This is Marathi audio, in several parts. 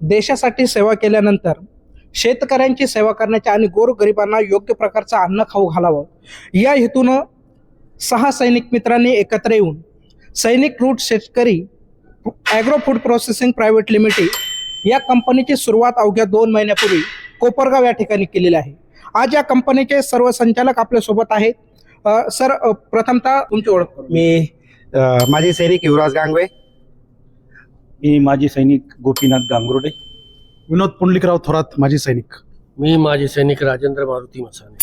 देशासाठी सेवा केल्यानंतर शेतकऱ्यांची सेवा करण्याच्या आणि गोरगरिबांना योग्य प्रकारचं अन्न खाऊ घालावं या हेतूनं 6 सैनिक मित्रांनी एकत्र येऊन सैनिक रूट शेतकरी agro food processing private limited या कंपनीची सुरुवात अवघ्या 2 महिन्यापूर्वी कोपरगाव या ठिकाणी केलेली आहे. आज या कंपनीचे सर्व संचालक आपल्यासोबत आहेत. सर, प्रथमतः तुमची ओळख करून. मी माजी सैनिक युवराज गांगवे. मी माजी सैनिक गोपीनाथ गांगुर्डे. विनोद पुंडलिकराव थोरात माजी सैनिक. मी माजी सैनिक राजेंद्र मारुती मसाने.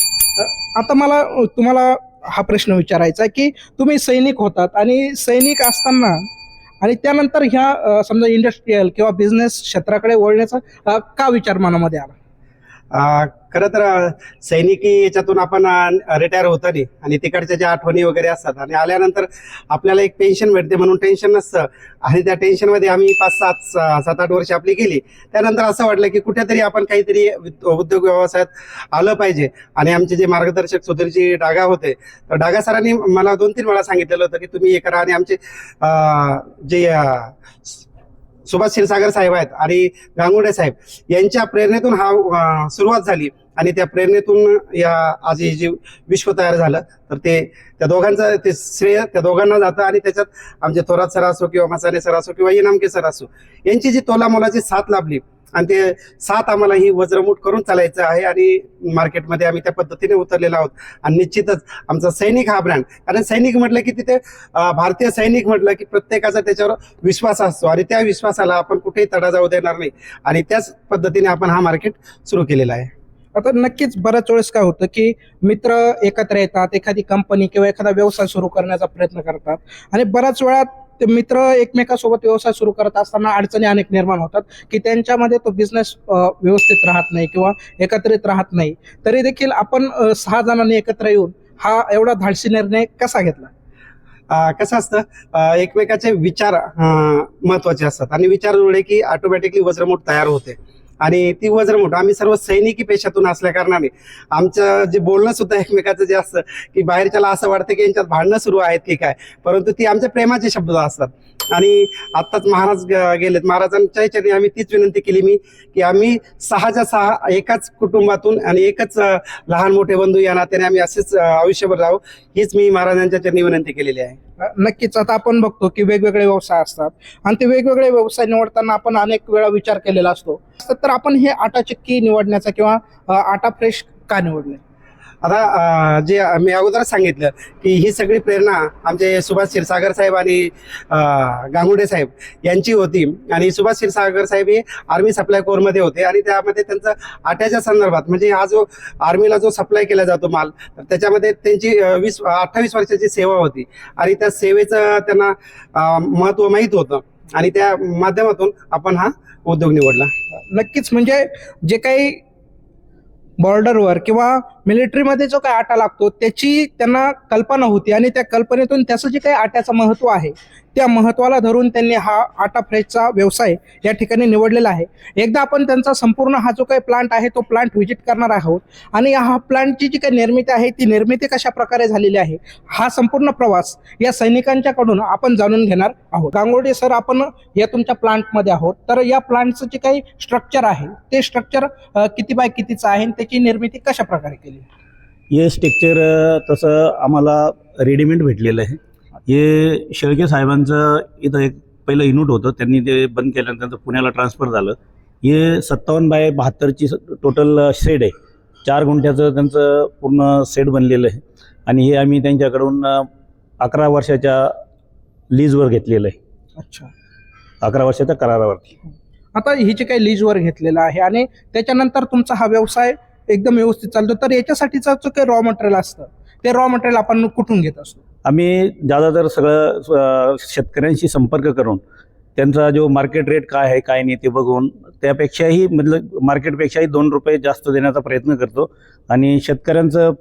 आता मला तुम्हाला हा प्रश्न विचारायचा आहे की तुम्ही सैनिक होतात आणि सैनिक असताना आणि त्यानंतर ह्या समजा इंडस्ट्रीयल किंवा बिझनेस क्षेत्राकडे वळण्याचा का विचार मनामध्ये आला? खरं तर सैनिकी याच्यातून आपण रिटायर होतो नाही आणि तिकडच्या ज्या आठवणी वगैरे असतात आणि आल्यानंतर आपल्याला एक पेन्शन भेटते म्हणून टेन्शन नसतं आणि त्या टेन्शनमध्ये आम्ही 5-7-8 वर्ष आपली गेली. त्यानंतर असं वाटलं की कुठेतरी आपण काहीतरी उद्योग व्यवसायात आलं पाहिजे आणि आमचे जे मार्गदर्शक सुधीरजी डागा होते, तर डागा सरांनी मला 2-3 वेळा सांगितलेलं होतं की तुम्ही हे करा. आणि आमचे जे सुभाष क्षीरसागर साहेब आहेत आणि गांगुर्डे साहेब यांच्या प्रेरणेतून हा सुरुवात झाली आणि त्या प्रेरणेतून या आज हे जे विश्व तयार झालं तर ते त्या दोघांचं ते श्रेय त्या दोघांना जातं. आणि त्याच्यात आमचे थोरात सर असो किंवा मसाने सर असो किंवा इनामके सर असो यांची जी तोलामोलाची साथ लाभली आणि ते साथ आम्हाला ही वज्रमूठ करून चालायचं आहे आणि मार्केटमध्ये आम्ही त्या पद्धतीने उतरलेलो आहोत. आणि निश्चितच आमचा सैनिक हा ब्रँड, कारण सैनिक म्हटलं की तिथे भारतीय सैनिक म्हटलं की प्रत्येकाचा त्याच्यावर विश्वास असतो आणि त्या विश्वासाला आपण कुठेही तडा जाऊ देणार नाही आणि त्याच पद्धतीने आपण हा मार्केट सुरू केलेला आहे. आता नक्कीच बऱ्याच वेळेस काय होतं की मित्र एकत्र येतात, एखादी कंपनी किंवा एखादा व्यवसाय सुरू करण्याचा प्रयत्न करतात आणि बऱ्याच वेळा ते मित्र एकमेकासोबत व्यवसाय सुरू करत असताना अडचणी अनेक निर्माण होतात की त्यांच्यामध्ये तो बिझनेस व्यवस्थित राहत नाही किंवा एकत्रित राहत नाही. तरी देखील आपण 6 जणांनी एकत्र येऊन हा एवढा धाडसी निर्णय कसा घेतला? कसं असतं, एकमेकाचे विचार महत्वाचे असतात आणि विचार जुळले की ऑटोमॅटिकली वज्रमूठ तयार होते आणि ती वज्रमूठ आम्ही सर्व सैनिकी पेशातून असल्या कारणाने आमचं जे बोलणं सुद्धा एकमेकाचं जे असतं की बाहेरच्याला असं वाटतं की यांच्यात भांडणं सुरू आहेत की काय, परंतु ती आमच्या प्रेमाचे शब्द असतात. आणि आत्ताच महाराज गेलेत, महाराजांच्या ह्याच्याने आम्ही तीच विनंती केली मी की आम्ही 6च्या 6 एकाच कुटुंबातून आणि एकच लहान मोठे बंधू या नात्याने आम्ही असेच आयुष्यभर राहू, हीच मी महाराजांच्या चरणी विनंती केलेली आहे. नक्कीच. आता आपण बघतो की वेगवेगळे व्यवसाय असतात आणि ते वेगवेगळे व्यवसाय निवडताना आपण अनेक वेळा विचार केलेला असतो. तर आपण हे आटा चक्की निवडण्याचा किंवा आटा फ्रेश का निवडले? आता जे मी अगोदरच सांगितलं की ही सगळी प्रेरणा आमचे सुभाष क्षीरसागर साहेब आणि गांगुर्डे साहेब यांची होती. आणि सुभाष क्षीरसागर साहेब हे आर्मी सप्लाय कोरमध्ये होते आणि त्यामध्ये त्यांचं आट्याच्या संदर्भात म्हणजे हा जो आर्मीला जो सप्लाय केला जातो माल, तर त्याच्यामध्ये त्यांची 28 वर्षाची सेवा होती आणि त्या सेवेचं त्यांना महत्त्व माहीत होतं आणि त्या माध्यमातून आपण हा उद्योग निवडला. नक्कीच. म्हणजे जे काही बॉर्डरवर किंवा मिलिटरीमध्ये जो काही आटा लागतो त्याची त्यांना कल्पना होती आणि त्या कल्पनेतून त्याचं जे काही आट्याचं महत्त्व आहे त्या महत्त्वाला धरून त्यांनी हा आटा फ्रेशचा व्यवसाय या ठिकाणी निवडलेला आहे. एकदा आपण त्यांचा संपूर्ण हा जो काही प्लांट आहे तो प्लांट व्हिजिट करणार आहोत आणि हा प्लांटची जी काही निर्मिती आहे ती निर्मिती कशा प्रकारे झालेली आहे हा संपूर्ण प्रवास या सैनिकांच्याकडून आपण जाणून घेणार आहोत. गांगुर्डे सर, आपण या तुमच्या प्लांटमध्ये आहोत, तर या प्लांटचं जे काही स्ट्रक्चर आहे ते स्ट्रक्चर किती बाय कितीचं आहे आणि त्याची निर्मिती कशा प्रकारे केली? हे स्ट्रक्चर तसं आम्हाला रेडीमेड भेटलेलं आहे. हे शेळके साहेबांचं इथं एक पहिलं युनिट होतं, त्यांनी ते बंद केल्यानंतर पुण्याला ट्रान्सफर झालं. हे 57 बाय 72ची टोटल शेड आहे. 4 गुंठ्याचं त्यांचं पूर्ण शेड बनलेलं आहे आणि हे आम्ही त्यांच्याकडून 11 वर्षाच्या लीजवर घेतलेलं आहे. अच्छा, 11 वर्षाच्या करारावरती. आता ही जी काही लीजवर घेतलेलं आहे आणि त्याच्यानंतर तुमचा हा व्यवसाय एकदम व्यवस्थित चालतो, तर याच्यासाठीचं जो काही रॉ मटेरियल असतं ते रॉ मटेरियल आपण कुठून घेत असतो? आम्ही ज्यादातर सगळं शेतकऱ्यांशी संपर्क करून त्यांचा जो मार्केट रेट काय आहे काय नाही ते बघून त्यापेक्षाही मार्केटपेक्षाही 2 रुपये जास्त देण्याचा प्रयत्न करतो आणि शेतकऱ्यांचं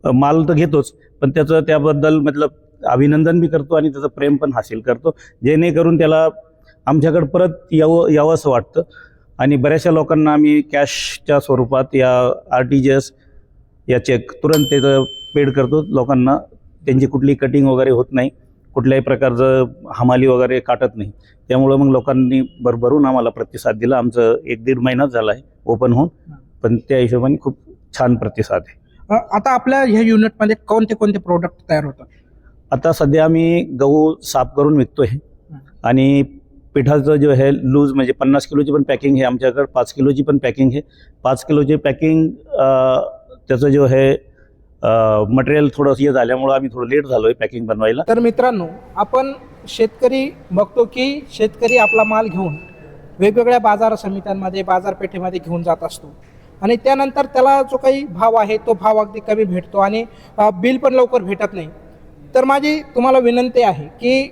माल तर घेतोच पण त्याचं त्याबद्दल अभिनंदन बी करतो आणि त्याचं प्रेम पण हासिल करतो, जेणेकरून त्याला आमच्याकडे परत यावं असं वाटतं. आणि बऱ्याचशा लोकांना आम्ही कॅशच्या स्वरूपात या RTGS या चेक तुरंत त्याचं पेड करतो लोकांना. त्यांची कुठली कटिंग वगैरे होत नाही, कुठल्याही प्रकारचं हमाली वगैरे काटत नाही. त्यामुळं मग लोकांनी भरभरून आम्हाला प्रतिसाद दिला. आमचं 1-1.5 महिनाच झाला आहे ओपन होऊन, पण त्या हिशोबाने खूप छान प्रतिसाद आहे. आता आपल्या ह्या युनिटमध्ये कोणते कोणते प्रोडक्ट तयार होतात? आता सध्या आम्ही गहू साफ करून विकतोय आणि पिठाचं जो आहे लूज म्हणजे 50 किलोची पण पॅकिंग आहे आमच्याकडे, 5 किलोची पण पॅकिंग आहे. 5 किलोची पॅकिंग त्याचं जो आहे मटेरियल थोडंसं हे झाल्यामुळं आम्ही थोडं लेट झालो आहे पॅकिंग बनवायला. तर मित्रांनो, आपण शेतकरी बघतो की शेतकरी आपला माल घेऊन वेगवेगळ्या बाजार समित्यांमध्ये बाजारपेठेमध्ये घेऊन जात असतो आणि त्यानंतर त्याला जो काही भाव आहे तो भाव अगदी कमी भेटतो आणि बिल पण लवकर भेटत नाही. तर माझी तुम्हाला विनंती आहे की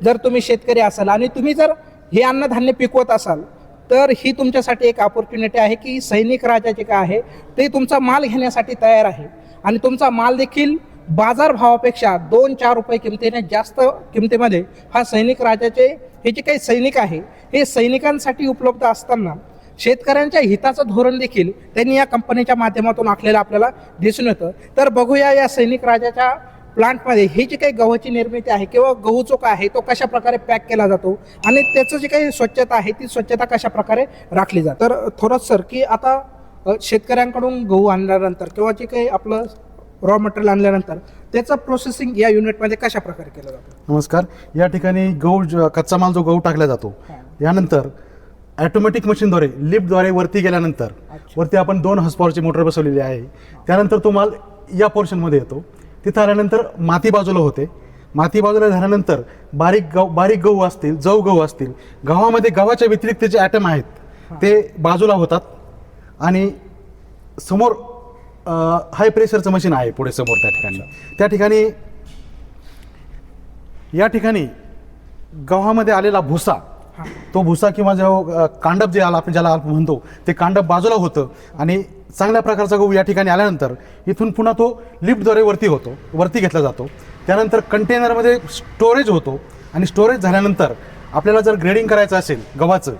जर तुम्ही शेतकरी असाल आणि तुम्ही जर हे अन्नधान्य पिकवत असाल तर ही तुमच्यासाठी एक ऑपॉर्च्युनिटी आहे की सैनिक राजा जे काय आहे ते तुमचा माल घेण्यासाठी तयार आहे आणि तुमचा माल देखील बाजार भावापेक्षा 2-4 रुपये किमतीने जास्त किमतीमध्ये हा सैनिक राजाचे हे जे काही सैनिक आहे हे सैनिकांसाठी उपलब्ध असताना शेतकऱ्यांच्या हिताचं धोरण देखील त्यांनी या कंपनीच्या माध्यमातून आखलेलं आपल्याला दिसून येतं. तर बघूया या सैनिक राजाच्या प्लांटमध्ये ही जी काही गव्हाची निर्मिती आहे किंवा गहू जो काय आहे तो कशा प्रकारे पॅक केला जातो आणि त्याचं जी काही स्वच्छता आहे ती स्वच्छता कशा प्रकारे राखली जाते. तर थोडं सर की आता शेतकऱ्यांकडून गहू आणल्यानंतर किंवा जे काही आपलं रॉ मटेरियल आणल्यानंतर त्याचं प्रोसेसिंग या युनिटमध्ये कशा प्रकारे केलं जातं? नमस्कार. या ठिकाणी कच्चा माल जो गहू टाकला जातो यानंतर ॲटोमॅटिक मशीनद्वारे लिफ्टद्वारे वरती गेल्यानंतर वरती आपण 2 हॉर्सपॉवरची मोटर बसवलेली आहे. त्यानंतर तो माल या पोर्शनमध्ये येतो. तिथं आल्यानंतर माती बाजूला होते. माती बाजूला झाल्यानंतर बारीक गहू असतील, जव गहू असतील, गव्हामध्ये गव्हाच्या व्यतिरिक्त जे ॲटम आहेत ते बाजूला होतात आणि समोर हाय प्रेशरचं मशीन आहे पुढे समोर त्या ठिकाणी या ठिकाणी गव्हामध्ये आलेला भुसा, तो भुसा किंवा जो कांडप जे आपण ज्याला म्हणतो ते कांडप बाजूला होतं आणि चांगल्या प्रकारचा गहू या ठिकाणी आल्यानंतर इथून पुन्हा तो लिफ्टद्वारे वरती घेतला जातो. त्यानंतर कंटेनरमध्ये स्टोरेज होतो आणि स्टोरेज झाल्यानंतर आपल्याला जर ग्रेडिंग करायचं असेल गव्हाचं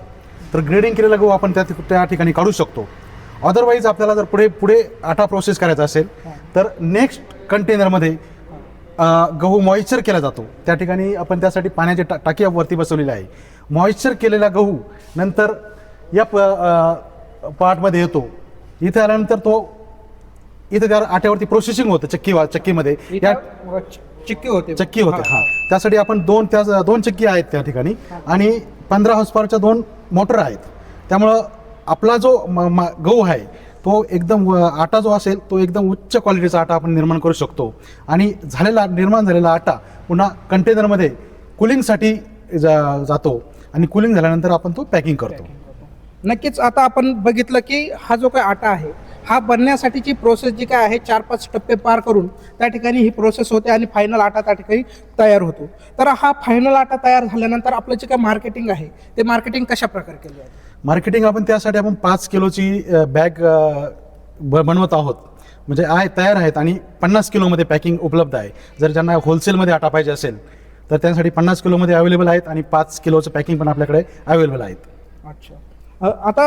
तर ग्रेडिंग केलेला गहू आपण त्या ठिकाणी काढू शकतो. अदरवाईज आपल्याला जर पुढे आटा प्रोसेस करायचा असेल तर नेक्स्ट कंटेनरमध्ये गहू मॉइश्चर केला जातो. त्या ठिकाणी आपण त्यासाठी पाण्याची टाकी वरती बसवलेली आहे. मॉइश्चर केलेला गहू नंतर या पार्टमध्ये येतो. इथे आल्यानंतर तो इथे त्या आट्यावरती प्रोसेसिंग होतं चक्कीमध्ये या चिक्की होते हां. त्यासाठी आपण दोन चक्की आहेत त्या ठिकाणी आणि 15 हॉर्सपॉवरच्या 2 मोटर आहेत. त्यामुळं आपला जो गहू आहे तो एकदम आटा जो असेल तो एकदम उच्च क्वालिटीचा आटा आपण निर्माण करू शकतो आणि निर्माण झालेला आटा पुन्हा कंटेनरमध्ये कूलिंगसाठी जातो आणि कूलिंग झाल्यानंतर आपण तो पॅकिंग करतो. नक्कीच. आता आपण बघितलं की हा जो काही आटा आहे हा बनण्यासाठीची प्रोसेस जी काय आहे 4-5 टप्पे पार करून त्या ठिकाणी ही प्रोसेस होते आणि फायनल आटा त्या ठिकाणी तयार होतो. तर हा फायनल आटा तयार झाल्यानंतर आपलं जे काय मार्केटिंग आहे ते मार्केटिंग कशा प्रकारे केलं जातं? मार्केटिंग आपण त्यासाठी 5 किलोची बॅग बनवत आहोत. म्हणजे तयार आहेत आणि 50 किलोमध्ये पॅकिंग उपलब्ध आहे. जर ज्यांना होलसेलमध्ये आटा पाहिजे असेल तर त्यासाठी 50 किलोमध्ये अवेलेबल आहेत आणि 5 किलोचं पॅकिंग पण आपल्याकडे अवेलेबल आहेत. अच्छा. आता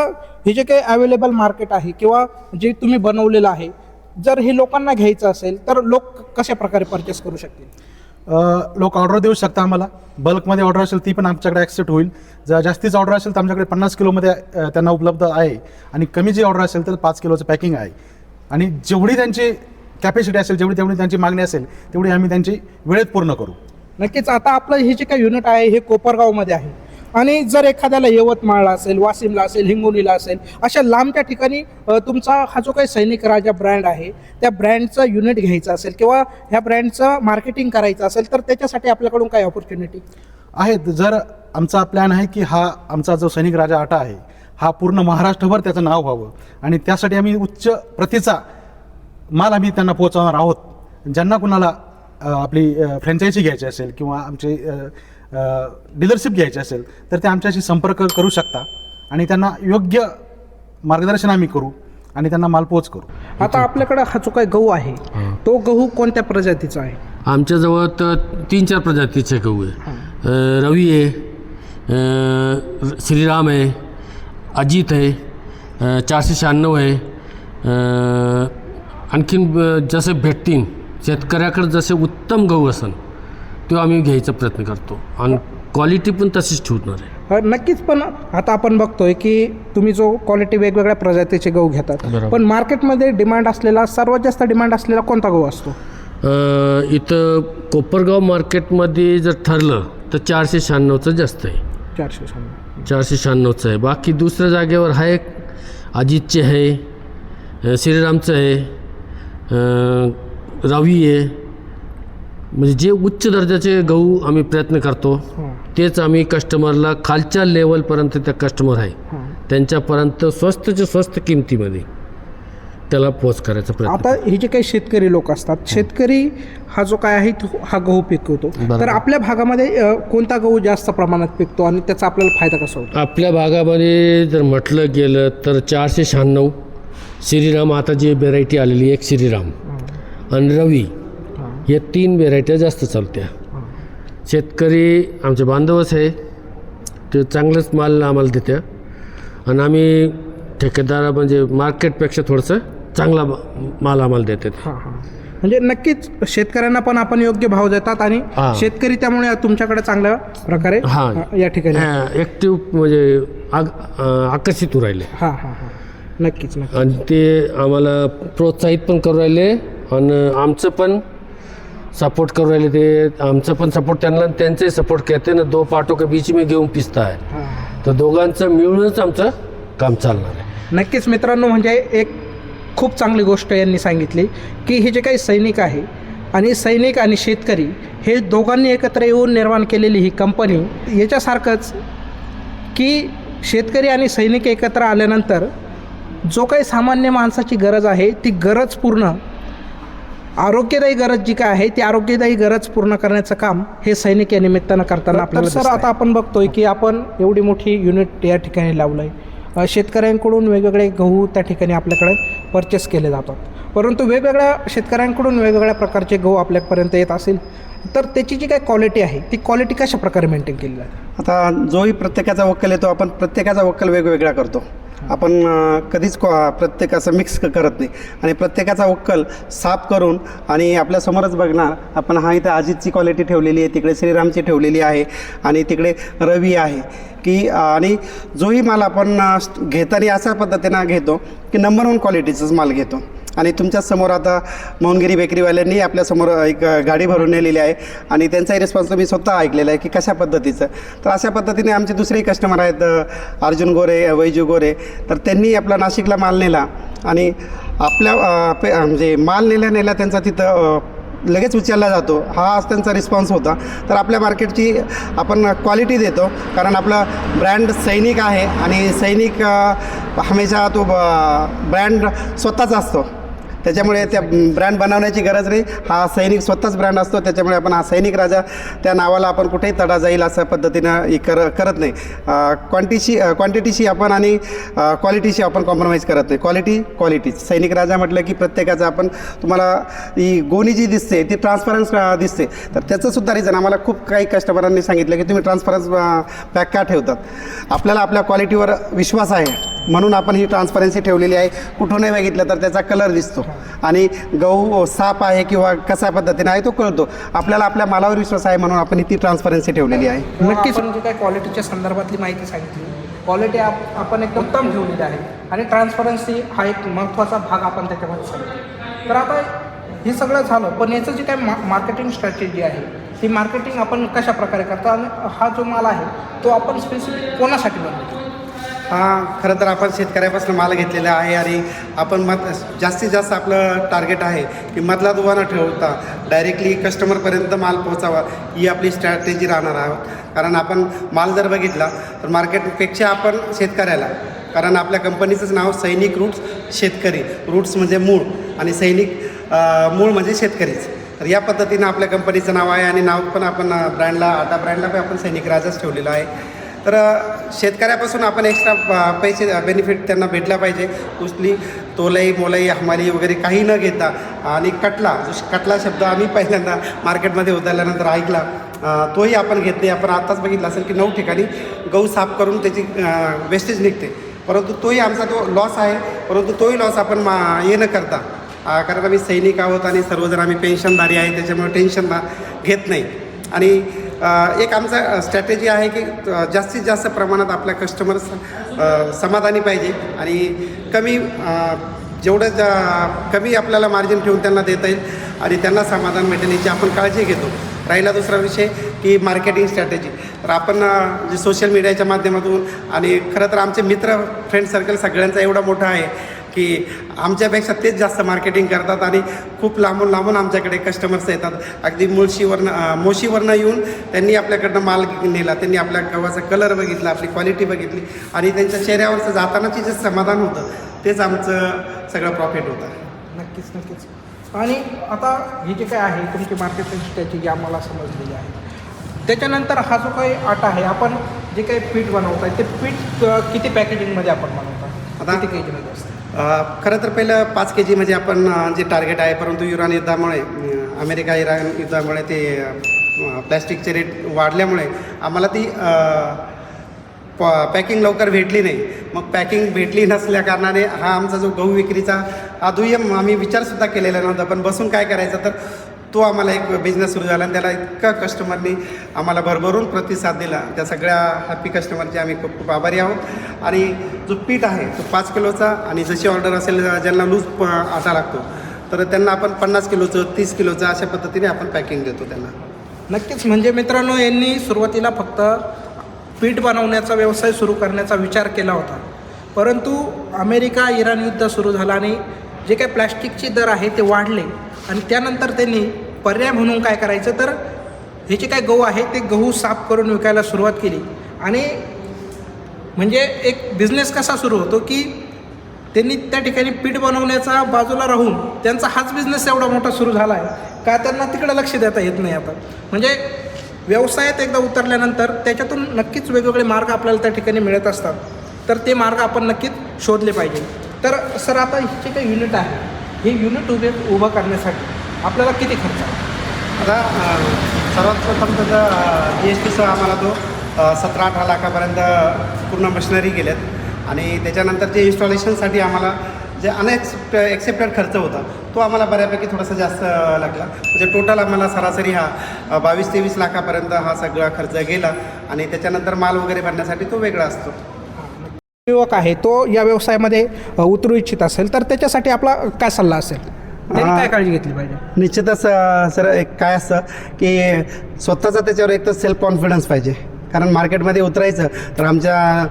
हे जे काही अवेलेबल मार्केट आहे किंवा जे तुम्ही बनवलेलं आहे जर हे लोकांना घ्यायचं असेल तर लोक कशा प्रकारे परचेस करू शकतील? लोक ऑर्डर देऊ शकता आम्हाला. बल्कमध्ये ऑर्डर असेल ती पण आमच्याकडे ॲक्सेप्ट होईल. जर जास्तीचं ऑर्डर असेल तर आमच्याकडे 50 किलोमध्ये त्यांना उपलब्ध आहे आणि कमी जी ऑर्डर असेल तर 5 किलोचं पॅकिंग आहे आणि जेवढी त्यांची कॅपॅसिटी असेल जेवढी त्यांची मागणी असेल तेवढी आम्ही त्यांची वेळेत पूर्ण करू. नक्कीच. आता आपलं हे जे काही युनिट आहे हे कोपरगावमध्ये आहे आणि जर एखाद्याला यवतमाळला असेल, वाशिमला असेल, हिंगोलीला असेल अशा लांबच्या ठिकाणी तुमचा हा जो काही सैनिक राजा ब्रँड आहे त्या ब्रँडचं युनिट घ्यायचं असेल किंवा ह्या ब्रँडचं मार्केटिंग करायचं असेल तर त्याच्यासाठी आपल्याकडून काय ऑपॉर्च्युनिटी आहेत? जर आमचा प्लॅन आहे की हा आमचा जो सैनिक राजा आटा आहे हा पूर्ण महाराष्ट्रभर त्याचं नाव व्हावं आणि त्यासाठी आम्ही उच्च प्रतीचा माल आम्ही त्यांना पोहोचवणार आहोत. ज्यांना कुणाला आपली फ्रँचायझी घ्यायची असेल किंवा आमची डीलरशिप घ्यायची असेल तर ते आमच्याशी संपर्क करू शकता आणि त्यांना योग्य मार्गदर्शन आम्ही करू आणि त्यांना माल पोच करू. आता आपल्याकडे हा जो काही गहू आहे तो गहू कोणत्या प्रजातीचा आहे? आमच्याजवळ तर 3-4 प्रजातीचे गहू आहे. रवी आहे, श्रीराम आहे, अजित आहे, 496 आहे. आणखीन जसे भेटतील शेतकऱ्याकडे जसे उत्तम गहू असेल तो आम्ही घ्यायचा प्रयत्न करतो आणि क्वालिटी पण तशीच ठेवणार आहे. नक्कीच. पण आता आपण बघतोय की तुम्ही जो क्वालिटी वेगवेगळ्या प्रजातीचे गहू घेतात, बरोबर. पण मार्केटमध्ये डिमांड असलेला, सर्वात जास्त डिमांड असलेला कोणता गहू असतो? इथं कोपरगाव मार्केटमध्ये जर ठरलं तर 496चं जास्त आहे. 496चं आहे. बाकी दुसऱ्या जागेवर आहे, अजितचे आहे, श्रीरामचं आहे, रवी आहे. म्हणजे जे उच्च दर्जाचे गहू आम्ही प्रयत्न करतो तेच आम्ही कस्टमरला खालच्या लेवलपर्यंत त्या कस्टमर आहे त्यांच्यापर्यंत स्वस्तच्या स्वस्त किमतीमध्ये त्याला पोच करायचा प्रयत्न. आता हे जे काही शेतकरी लोक असतात, शेतकरी हा जो काय आहे तो हा गहू पिकवतो, तर आपल्या भागामध्ये कोणता गहू जास्त प्रमाणात पिकतो आणि त्याचा आपल्याला फायदा कसा होतो? आपल्या भागामध्ये जर म्हटलं गेलं तर 496 श्रीराम, आता जी व्हेरायटी आलेली एक श्रीराम आणि रवी, या 3 व्हेरायट्या जास्त चालत्या. शेतकरी आमचे बांधवच आहे, ते चांगलंच माल आम्हाला देत्या आणि आम्ही ठेकेदार म्हणजे मार्केटपेक्षा थोडंसं चांगला माल आम्हाला देतात. म्हणजे नक्कीच शेतकऱ्यांना पण आपण योग्य भाव देतात आणि शेतकरी त्यामुळे तुमच्याकडे चांगल्या प्रकारे या ठिकाणी ॲक्टिव्ह म्हणजे आकर्षित होऊ राहिले. नक्कीच. आणि ते आम्हाला प्रोत्साहित पण करू राहिले आणि आमचं पण सपोर्ट करू राहिले. ते आमचं पण सपोर्ट त्यांना, त्यांचंही सपोर्ट करते ना. 2 पाटों के बीच में घेऊन पिसता आहे, तर दोघांचं मिळूनच आमचं काम चालणार आहे. नक्कीच मित्रांनो, म्हणजे एक खूप चांगली गोष्ट यांनी सांगितली की हे जे काही सैनिक आहे आणि सैनिक आणि शेतकरी हे दोघांनी एकत्र येऊन निर्माण केलेली ही कंपनी, याच्यासारखंच की शेतकरी आणि सैनिक एकत्र आल्यानंतर जो काही सामान्य माणसाची गरज आहे ती गरज पूर्ण, आरोग्यदायी गरज जी काय आहे ती आरोग्यदायी गरज पूर्ण करण्याचं काम हे सैनिक या निमित्तानं करताना आपल्याला. सर, आता आपण बघतोय की आपण एवढी मोठी युनिट या ठिकाणी लावलं आहे. शेतकऱ्यांकडून वेगवेगळे गहू त्या ठिकाणी आपल्याकडे परचेस केले जातात, परंतु वेगवेगळ्या शेतकऱ्यांकडून वेगवेगळ्या प्रकारचे गहू आपल्यापर्यंत येत असेल तर त्याची जी काही क्वालिटी आहे ती क्वालिटी कशा प्रकारे मेंटेन केली जाते? आता जोही प्रत्येकाचा वक्कल येतो, आपण प्रत्येकाचा वक्कल वेगवेगळा करतो. आपण कधीच प्रत्येकाचं मिक्स करत नाही आणि प्रत्येकाचा वक्कल साफ करून आणि आपल्यासमोरच बघणार आपण. हा इथं अजितची क्वालिटी ठेवलेली आहे, तिकडे श्रीरामची ठेवलेली आहे आणि तिकडे रवी आहे की. आणि जोही माल आपण घेताना अशा पद्धतीनं घेतो की नंबर 1 क्वालिटीचाच माल घेतो. आणि तुमच्यासमोर आता मोहनगिरी बेकरीवाल्यांनी आपल्यासमोर एक गाडी भरून नेलेली आहे आणि त्यांचाही रिस्पॉन्स तुम्ही स्वतः ऐकलेला आहे की कशा पद्धतीचं. तर अशा पद्धतीने आमचे दुसरेही कस्टमर आहेत, अर्जुन गोरे, वैजू गोरे, तर त्यांनी आपला नाशिकला माल नेला आणि आपल्या म्हणजे माल नेल्या त्यांचा तिथं लगेच उचलला जातो, हा त्यांचा रिस्पॉन्स होता. तर आपल्या मार्केटची आपण क्वालिटी देतो, कारण आपला ब्रँड सैनिक आहे आणि सैनिक हमेशा तो ब्रँड स्वतःच असतो. त्याच्यामुळे त्या ब्रँड बनवण्याची गरज नाही, हा सैनिक स्वतःच ब्रँड असतो. त्याच्यामुळे आपण हा सैनिक राजा त्या नावाला आपण कुठेही तडा जाईल अशा पद्धतीनं करत नाही. क्वांटिटीशी आपण आणि क्वालिटीशी आपण कॉम्प्रोमाइज करत नाही. क्वालिटी सैनिक राजा म्हटलं की प्रत्येकाचं आपण, तुम्हाला ही गोणी जी दिसते ती ट्रान्सपरन्स दिसते, तर त्याचंसुद्धा रिझन आम्हाला खूप काही कस्टमरांनी सांगितलं की तुम्ही ट्रान्सपरन्स पॅक का ठेवतात. आपल्याला आपल्या क्वालिटीवर विश्वास आहे म्हणून आपण ही ट्रान्सपरन्सी ठेवलेली आहे. कुठूनही बघितलं तर त्याचा कलर दिसतो आणि गहू साफ आहे किंवा कशा पद्धतीने आहे तो कळतो. आपल्याला आपल्या मालावर विश्वास आहे म्हणून आपण ती ट्रान्सपरन्सी ठेवलेली आहे. नक्कीच. म्हणजे काय क्वालिटीच्या संदर्भातली माहिती सांगितली, क्वालिटी आपण एकदम उत्तम ठेवलेली आहे आणि ट्रान्सपरन्सी हा एक महत्त्वाचा भाग आपण त्याच्यामध्ये सांगितलं. तर आता हे सगळं झालं, पण याचं जे काय मार्केटिंग स्ट्रॅटेजी आहे ती मार्केटिंग आपण कशा प्रकारे करतो आणि हा जो माल आहे तो आपण स्पेसिफिक कोणासाठी बनवतो? खरं तर आपण शेतकऱ्यापासून माल घेतलेला आहे आणि आपण जास्तीत जास्त आपलं टार्गेट आहे की मधला दुवा न ठेवता डायरेक्टली कस्टमरपर्यंत माल पोहोचावा, ही आपली स्ट्रॅटेजी राहणार आहोत. कारण आपण माल जर बघितला तर मार्केटपेक्षा आपण शेतकऱ्याला, कारण आपल्या कंपनीचंच नाव सैनिक रूट्स शेतकरी, रूट्स म्हणजे मूळ आणि सैनिक मूळ म्हणजे शेतकरीच. तर या पद्धतीनं आपल्या कंपनीचं नाव आहे आणि नाव पण आपण आटा ब्रँडला पण आपण सैनिक राजाच ठेवलेलं आहे. तर शेतकऱ्यापासून आपण एक्स्ट्रा पैसे बेनिफिट त्यांना भेटला पाहिजे. कुठली तोलाई मोलाई हमाली वगैरे काही न घेता. आणि कटला शब्द आम्ही पहिल्यांदा मार्केटमध्ये उतरल्यानंतर ऐकला, तोही आपण घेत नाही. आपण आत्ताच बघितलं असेल की 9 ठिकाणी गहू साफ करून त्याची वेस्टेज निघते, परंतु तोही आमचा तो लॉस आहे. परंतु तोही लॉस आपण हे न करता, कारण आम्ही सैनिक आहोत आणि सर्वजण आम्ही पेन्शनधारी आहे, त्याच्यामुळे टेन्शन घेत नाही. आणि एक आमचा स्ट्रॅटेजी आहे की जास्तीत जास्त प्रमाणात आपल्या कस्टमर समाधानी पाहिजे आणि कमी कमी आपल्याला मार्जिन ठेवून त्यांना देता येईल आणि त्यांना समाधान भेटेल याची आपण काळजी घेतो. राहिला दुसरा विषय की मार्केटिंग स्ट्रॅटेजी. तर आपण जे सोशल मीडियाच्या माध्यमातून आणि खरं तर आमचे मित्र फ्रेंड सर्कल सगळ्यांचा एवढा मोठा आहे की आमच्यापेक्षा तेच जास्त मार्केटिंग करतात आणि खूप लांबून लांबून आमच्याकडे कस्टमर्स येतात. अगदी मोशीवरनं येऊन त्यांनी आपल्याकडनं माल नेला, त्यांनी आपल्या गव्हाचा कलर बघितला, आपली क्वालिटी बघितली आणि त्यांच्या चेहऱ्यावरचं जातानाची जे समाधान होतं तेच आमचं सगळं प्रॉफिट होतं. नक्कीच. आणि आता हे जे काय आहे तुमची मार्केटिंग स्ट्रॅटेजी आम्हाला समजलेली आहे. त्याच्यानंतर हा जो काही आटा आहे, आपण जे काही पीठ बनवत आहे ते पीठ किती पॅकेजिंगमध्ये आपण बनवता, आता किती केजीमध्ये असतं? खरं तर पहिलं 5 kg म्हणजे आपण जे टार्गेट आहे, परंतु इराण युद्धामुळे अमेरिका-इराण युद्धामुळे ते प्लॅस्टिकचे रेट वाढल्यामुळे आम्हाला ती पॅकिंग लवकर भेटली नाही. मग पॅकिंग भेटली नसल्या कारणाने हा आमचा जो गहू विक्रीचा दुय्यम आम्ही विचारसुद्धा केलेला नव्हता. पण बसून काय करायचं, तर तो आम्हाला एक बिझनेस सुरू झाला आणि त्याला इतका कस्टमरनी आम्हाला भरभरून प्रतिसाद दिला. त्या सगळ्या हॅपी कस्टमरचे आम्ही खूप खूप आभारी आहोत. आणि जो पीठ आहे तो 5 किलोचा आणि जशी ऑर्डर असेल ज्यांना लूज आटा लागतो तर त्यांना आपण 50 किलोचं 30 किलोचं अशा पद्धतीने आपण पॅकिंग देतो त्यांना. नक्कीच. म्हणजे मित्रांनो, यांनी सुरुवातीला फक्त पीठ बनवण्याचा व्यवसाय सुरू करण्याचा विचार केला होता, परंतु अमेरिका इराण युद्ध सुरू झालं आणि जे काही प्लॅस्टिकचे दर आहे ते वाढले आणि त्यानंतर त्यांनी पर्याय म्हणून काय करायचं, तर हे जे काय गहू आहे ते गहू साफ करून विकायला सुरुवात केली. आणि म्हणजे एक बिझनेस कसा सुरू होतो की त्यांनी त्या ठिकाणी पीठ बनवण्याचा बाजूला राहून त्यांचा हाच बिझनेस एवढा मोठा सुरू झाला आहे का त्यांना तिकडे लक्ष देता येत नाही. आता म्हणजे व्यवसायात एकदा उतरल्यानंतर त्याच्यातून नक्कीच वेगवेगळे मार्ग आपल्याला त्या ठिकाणी मिळत असतात, तर ते मार्ग आपण नक्कीच शोधले पाहिजे. तर सर, आता हे जे काही युनिट आहे हे युनिट उभं करण्यासाठी आपल्याला किती खर्च आहे? आता सर्वात प्रथम त्याचा GSTसह आम्हाला तो 17-18 लाखापर्यंत पूर्ण मशिनरी गेल्यात आणि त्याच्यानंतर जे इन्स्टॉलेशनसाठी आम्हाला जे एक्सेप्टेड खर्च होता तो आम्हाला बऱ्यापैकी थोडासा जास्त लागला. म्हणजे टोटल आम्हाला सरासरी हा 22-23 लाखापर्यंत हा सगळा खर्च गेला आणि त्याच्यानंतर माल वगैरे भरण्यासाठी तो वेगळा असतो. युवक आहे तो या व्यवसायामध्ये उतरू इच्छित असेल तर त्याच्यासाठी आपला काय सल्ला असेल, त्यांनी काय काळजी घेतली पाहिजे? निश्चितच सर, एक काय असतं की स्वतःचा त्याच्यावर एक तर सेल्फ कॉन्फिडन्स पाहिजे. कारण मार्केटमध्ये उतरायचं तर आमच्या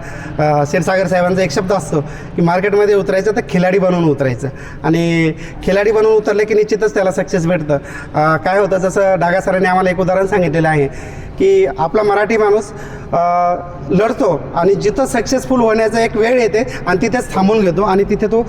क्षीरसागर साहेबांचा एक शब्द असतो की मार्केटमध्ये उतरायचं तर खिलाडी बनवून उतरायचं आणि खिलाडी बनवून उतरले की निश्चितच त्याला सक्सेस भेटतं. काय होतं, जसं डागा सरांनी आम्हाला एक उदाहरण सांगितलेलं आहे की आपला मराठी माणूस लढतो आणि जिथं सक्सेसफुल होण्याचा एक वेळ येते आणि तिथेच थांबून घेतो आणि तिथे तो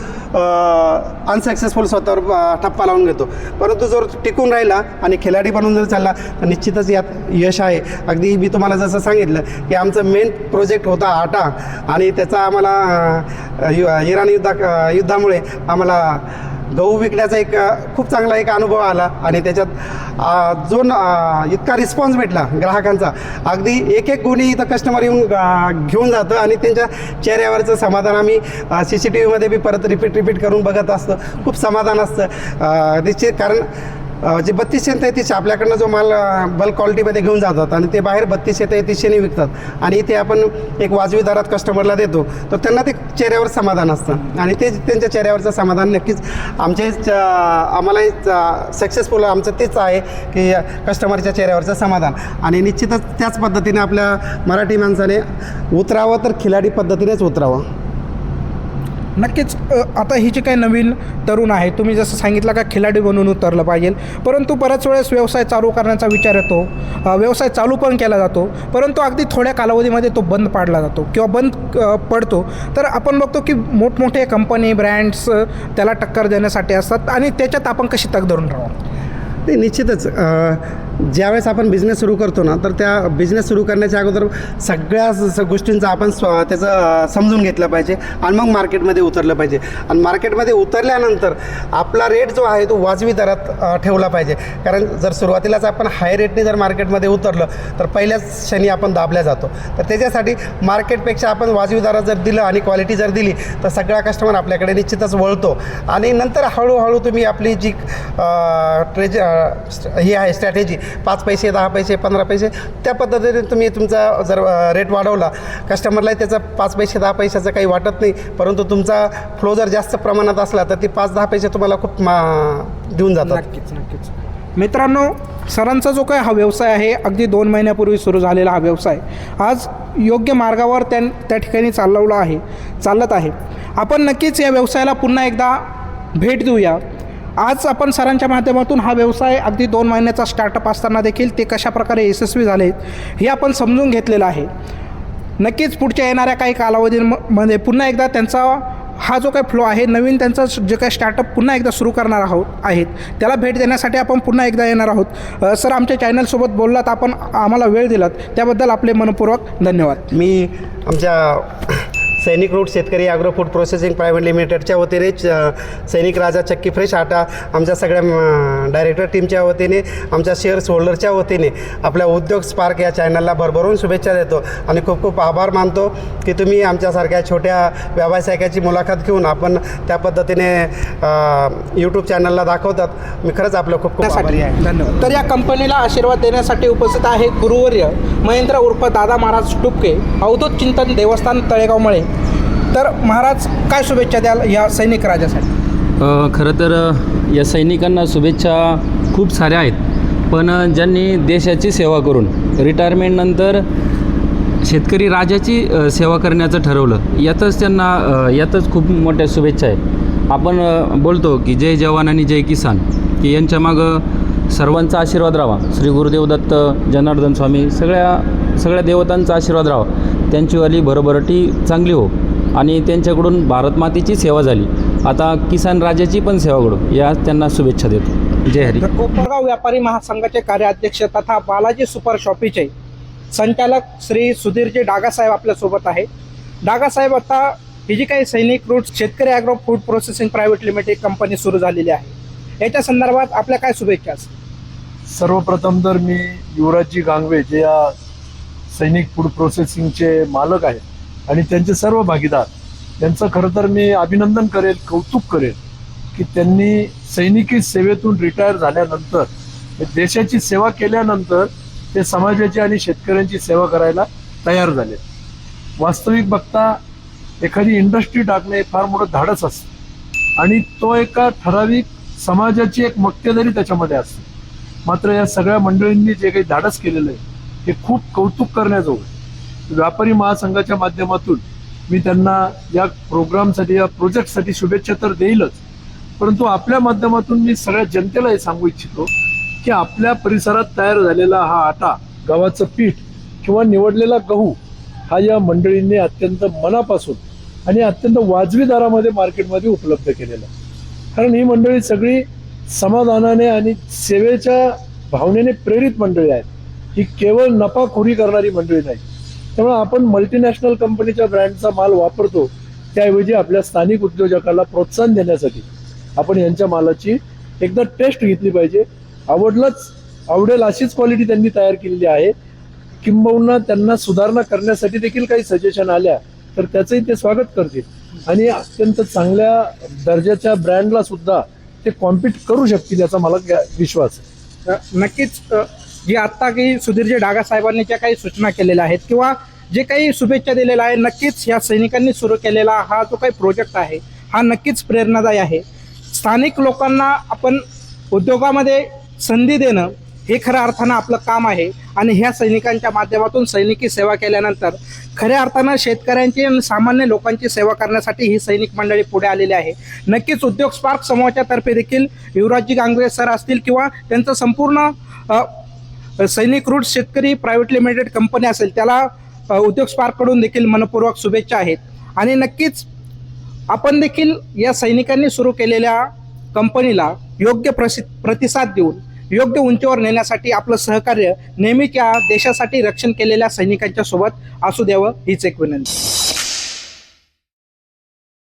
अनसक्सेसफुल स्वतःवर ठप्पा लावून घेतो. परंतु जर टिकून राहिला आणि खिलाडी बनून जर चालला तर निश्चितच यात यश आहे. अगदी मी तुम्हाला जसं सांगितलं की आमचं मेन प्रोजेक्ट होता आटा आणि त्याचा आम्हाला इराण युद्धामुळे आम्हाला गहू विकण्याचा एक खूप चांगला एक अनुभव आला आणि त्याच्यात जो इतका रिस्पॉन्स भेटला ग्राहकांचा, अगदी एक गुणी इथं कस्टमर येऊन घेऊन जातं आणि त्यांच्या चेहऱ्यावरचं समाधान आम्ही CCTVमध्ये बी परत रिपीट करून बघत असतो. खूप समाधान असतं निश्चित. कारण जे 32-33 आपल्याकडनं जो माल बल्क क्वालिटीमध्ये घेऊन जातात आणि ते बाहेर 32-33 विकतात आणि इथे आपण एक वाजवी दरात कस्टमरला देतो तर त्यांना ते चेहऱ्यावर समाधान असतं आणि ते त्यांच्या चेहऱ्यावरचं समाधान नक्कीच आम्हाला सक्सेसफुल आमचं तेच आहे की कस्टमरच्या चेहऱ्यावरचं समाधान. आणि निश्चितच त्याच पद्धतीने आपल्या मराठी माणसाने उतरावं तर खिलाडी पद्धतीनेच उतरावं. नक्कीच. आता ही जी काही नवीन तरुण आहे, तुम्ही जसं सांगितलं का खिलाडी बनून उतरलं पाहिजे, परंतु बऱ्याच वेळेस व्यवसाय चालू करण्याचा विचार येतो, व्यवसाय चालू पण केला जातो, परंतु अगदी थोड्या कालावधीमध्ये तो बंद पाडला जातो किंवा बंद पडतो. तर आपण बघतो की मोठमोठे कंपनी ब्रँड्स त्याला टक्कर देण्यासाठी असतात आणि त्याच्यात आपण कशी तग धरून राहू? नाही, निश्चितच ज्यावेळेस आपण बिझनेस सुरू करतो ना तर त्या बिझनेस सुरू करण्याच्या अगोदर सगळ्या गोष्टींचा आपण त्याचं समजून घेतलं पाहिजे आणि मग मार्केटमध्ये उतरलं पाहिजे. आणि मार्केटमध्ये उतरल्यानंतर आपला रेट जो आहे तो वाजवी दरात ठेवला पाहिजे. कारण जर सुरुवातीलाच आपण हाय रेटने जर मार्केटमध्ये उतरलं तर पहिल्याच क्षणी आपण दाबल्या जातो. तर त्याच्यासाठी मार्केटपेक्षा आपण वाजवी दरात जर दिलं आणि क्वालिटी जर दिली तर सगळा कस्टमर आपल्याकडे निश्चितच वळतो आणि नंतर हळूहळू तुम्ही आपली जी ही आहे स्ट्रॅटेजी 5 पैसे 10 पैसे 15 पैसे त्या पद्धतीने तुम्ही तुमचा जर रेट वाढवला कस्टमरलाही त्याचा 5 पैसे 10 पैशाचं काही वाटत नाही, परंतु तुमचा फ्लो जर जास्त प्रमाणात असला तर ती 5-10 पैसे तुम्हाला खूप देऊन जातात. नक्कीच. मित्रांनो, सरांचा जो काही हा व्यवसाय आहे अगदी 2 महिन्यापूर्वी सुरू झालेला हा व्यवसाय आज योग्य मार्गावर त्या ठिकाणी चालत आहे. आपण नक्कीच या व्यवसायाला पुन्हा एकदा भेट देऊया. आज आपण सरांच्या माध्यमातून हा व्यवसाय अगदी 2 महिन्याचा स्टार्टअप असताना देखील ते कशाप्रकारे यशस्वी झालेत हे आपण समजून घेतलेलं आहे. नक्कीच पुढच्या येणाऱ्या काही कालावधीमध्ये पुन्हा एकदा त्यांचा हा जो काही फ्लो आहे नवीन त्यांचं जे काही स्टार्टअप पुन्हा एकदा सुरू करणार आहेत त्याला भेट देण्यासाठी आपण पुन्हा एकदा येणार आहोत. सर, आमच्या चॅनलसोबत बोललात, आपण आम्हाला वेळ दिलात त्याबद्दल आपले मनपूर्वक धन्यवाद. मी आमच्या सैनिक रूट शेतकरी ॲग्रो फूड प्रोसेसिंग प्रायव्हेट लिमिटेडच्या वतीने सैनिक राजा चक्की फ्रेश आटा आमच्या सगळ्या डायरेक्टर टीमच्या वतीने आमच्या शेअर्स होल्डरच्या वतीने आपल्या उद्योग स्पार्क या चॅनलला भरभरून शुभेच्छा देतो आणि खूप खूप आभार मानतो की तुम्ही आमच्यासारख्या छोट्या व्यावसायिकाची मुलाखत घेऊन आपण त्या पद्धतीने यूट्यूब चॅनलला दाखवतात. मी खरंच आपलं खूप खूप आभारी आहे. धन्यवाद. तर या कंपनीला आशीर्वाद देण्यासाठी उपस्थित आहे गुरुवर्य महेंद्र उर्फ दादा महाराज टुपके, अवधूत चिंतन देवस्थान तळेगाव मळे. तर महाराज, काय शुभेच्छा द्याल या सैनिक राजासाठी? खरं तर या सैनिकांना शुभेच्छा खूप साऱ्या आहेत, पण ज्यांनी देशाची सेवा करून रिटायरमेंटनंतर शेतकरी राजाची सेवा करण्याचं ठरवलं यातच खूप मोठ्या शुभेच्छा आहेत. आपण बोलतो की जय जवान आणि जय किसान, की यांच्या मागं सर्वांचा आशीर्वाद राहावा, श्री गुरुदेव दत्त, जनार्दन स्वामी, सगळ्या देवतांचा आशीर्वाद राहावा, त्यांचीवाली भरभराटी चांगली हो आणि त्यांच्याकडून भारत मातेची सेवा झाली, आता किसान राजाची पण सेवा घडो या त्यांना शुभेच्छा देतो. जय हरी. कोपरगाव व्यापारी महासंघाचे कार्याध्यक्ष तथा बालाजी सुपर शॉपीचे संचालक श्री सुधीरजी डागासाहेब आपल्यासोबत आहे. डागासाहेब, आता ही जी काही सैनिक रूट शेतकरी agro food processing private limited company सुरू झालेली आहे याच्या संदर्भात आपल्या काय शुभेच्छा असतील? सर्वप्रथम तर मी युवराजजी गांगवे जे या सैनिक फूड प्रोसेसिंगचे मालक आहेत आणि त्यांचे सर्व भागीदार यांचं खरं तर मी अभिनंदन करेल, कौतुक करेल की त्यांनी सैनिकी सेवेतून रिटायर झाल्यानंतर देशाची सेवा केल्यानंतर ते समाजाची आणि शेतकऱ्यांची सेवा करायला तयार झाले. वास्तविक बघता एखादी इंडस्ट्री टाकणे हे फार मोठं धाडस असतं आणि तो एका ठराविक समाजाची एक मक्तेदारी त्याच्यामध्ये असते. मात्र या सगळ्या मंडळींनी जे काही धाडस केलेलं आहे हे खूप कौतुक करण्याजोगं. व्यापारी महासंघाच्या माध्यमातून मी त्यांना या प्रोग्रामसाठी या प्रोजेक्टसाठी शुभेच्छा तर देईलच, परंतु आपल्या माध्यमातून मी सगळ्या जनतेला हे सांगू इच्छितो की आपल्या परिसरात तयार झालेला हा आटा, गव्हाचं पीठ किंवा निवडलेला गहू हा या मंडळींनी अत्यंत मनापासून आणि अत्यंत वाजवी दरामध्ये मार्केटमध्ये उपलब्ध केलेला आहे. कारण ही मंडळी सगळी समाधानाने आणि सेवेच्या भावनेने प्रेरित मंडळी आहेत. ही केवळ नफाखोरी करणारी मंडळी नाही. त्यामुळे आपण मल्टीनॅशनल कंपनीच्या ब्रँडचा माल वापरतो त्याऐवजी आपल्या स्थानिक उद्योजकाला प्रोत्साहन देण्यासाठी आपण यांच्या मालाची एकदा टेस्ट घेतली पाहिजे. आवडेल अशीच क्वालिटी त्यांनी तयार केलेली आहे. किंबहुना त्यांना सुधारणा करण्यासाठी देखील काही सजेशन आल्या तर त्याचंही ते स्वागत करतील आणि अत्यंत चांगल्या दर्जाच्या ब्रँडला सुद्धा ते कॉम्पीट करू शकतील याचा मला विश्वास आहे. नक्कीच जी आत्ता काही सुधीरजी डागा साहेबांनी ज्या काही सूचना केलेल्या आहेत किंवा जे काही शुभेच्छा दिलेल्या आहे, नक्कीच या सैनिकांनी सुरू केलेला हा जो काही प्रोजेक्ट आहे हा नक्कीच प्रेरणादायी आहे. स्थानिक लोकांना आपण उद्योगामध्ये संधी देणं हे खऱ्या अर्थानं आपलं काम आहे आणि ह्या सैनिकांच्या माध्यमातून सैनिकी सेवा केल्यानंतर खऱ्या अर्थानं शेतकऱ्यांची आणि सामान्य लोकांची सेवा करण्यासाठी ही सैनिक मंडळी पुढे आलेली आहे. नक्कीच उद्योग स्पार्क समूहाच्या तर्फे देखील युवराजजी गांगवे सर असतील किंवा त्यांचं संपूर्ण सैनिक रूट शेतकरी प्रायव्हेट लिमिटेड कंपनी असेल त्याला उद्योग स्पार्ककडून देखील मनपूर्वक शुभेच्छा आहेत. आणि नक्कीच आपण देखील या सैनिकांनी सुरू केलेल्या कंपनीला योग्य प्रतिसाद देऊन योग्य उंचीवर नेण्यासाठी आपलं सहकार्य नेहमीच या देशासाठी रक्षण केलेल्या सैनिकांच्या सोबत असू द्यावं हीच एक विनंती.